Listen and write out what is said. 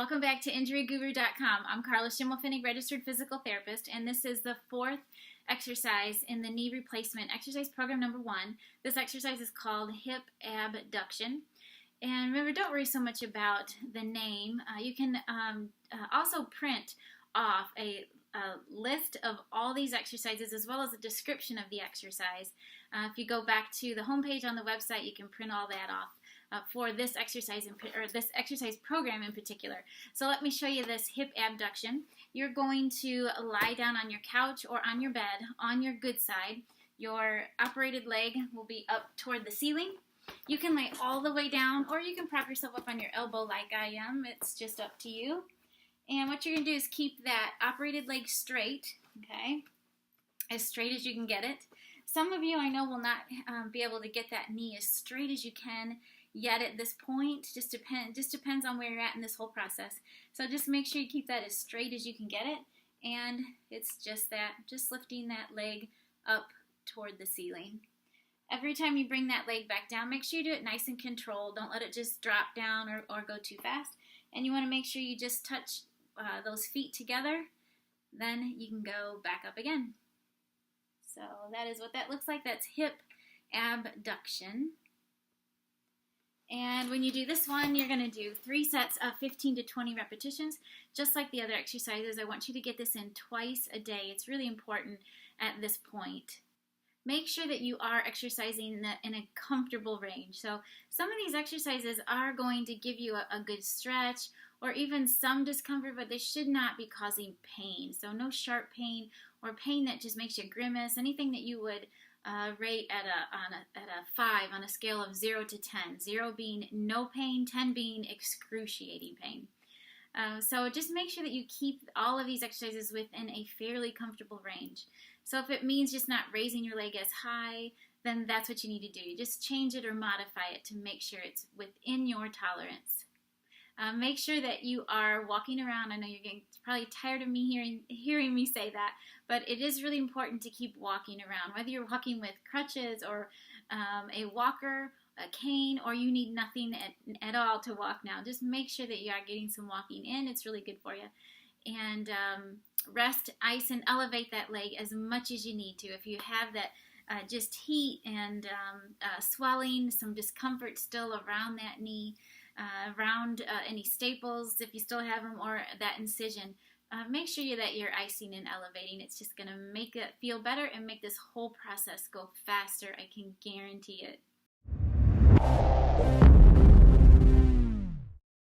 Welcome back to InjuryGuru.com. I'm Carla Schimmelfinnig, registered physical therapist, and this is the fourth exercise in the knee replacement exercise program number 1. This exercise is called hip abduction. And remember, don't worry so much about the name. You can also print off a list of all these exercises as well as a description of the exercise. If you go back to the homepage on the website, you can print all that off. For this exercise this exercise program in particular. So let me show you this hip abduction. You're going to lie down on your couch or on your bed on your good side. Your operated leg will be up toward the ceiling. You can lay all the way down, or you can prop yourself up on your elbow like I am. It's just up to you. And what you're going to do is keep that operated leg straight, okay, as straight as you can get it. Some of you I know will not be able to get that knee as straight as you can yet at this point. Just depends on where you're at in this whole process. So just make sure you keep that as straight as you can get it, and it's just lifting that leg up toward the ceiling. Every time you bring that leg back down, make sure you do it nice and controlled. Don't let it just drop down or go too fast. And you want to make sure you just touch those feet together. Then you can go back up again. So that is what that looks like. That's hip abduction. And when you do this one, you're going to do 3 sets of 15 to 20 repetitions, just like the other exercises. I want you to get this in twice a day. It's really important at this point. Make sure that you are exercising in a comfortable range. So some of these exercises are going to give you a good stretch or even some discomfort, but they should not be causing pain. So no sharp pain or pain that just makes you grimace, anything that you would rate at a 5 on a scale of 0 to 10. 0 being no pain, 10 being excruciating pain. So just make sure that you keep all of these exercises within a fairly comfortable range. So if it means just not raising your leg as high, then that's what you need to do. Just change it or modify it to make sure it's within your tolerance. Make sure that you are walking around. I know you're getting probably tired of me hearing me say that, but it is really important to keep walking around. Whether you're walking with crutches or a walker, a cane, or you need nothing at all to walk now, just make sure that you are getting some walking in. It's really good for you. And rest, ice, and elevate that leg as much as you need to. If you have that just heat and swelling, some discomfort still around that knee, around any staples, if you still have them, or that incision, make sure that you're icing and elevating. It's just going to make it feel better and make this whole process go faster. I can guarantee it.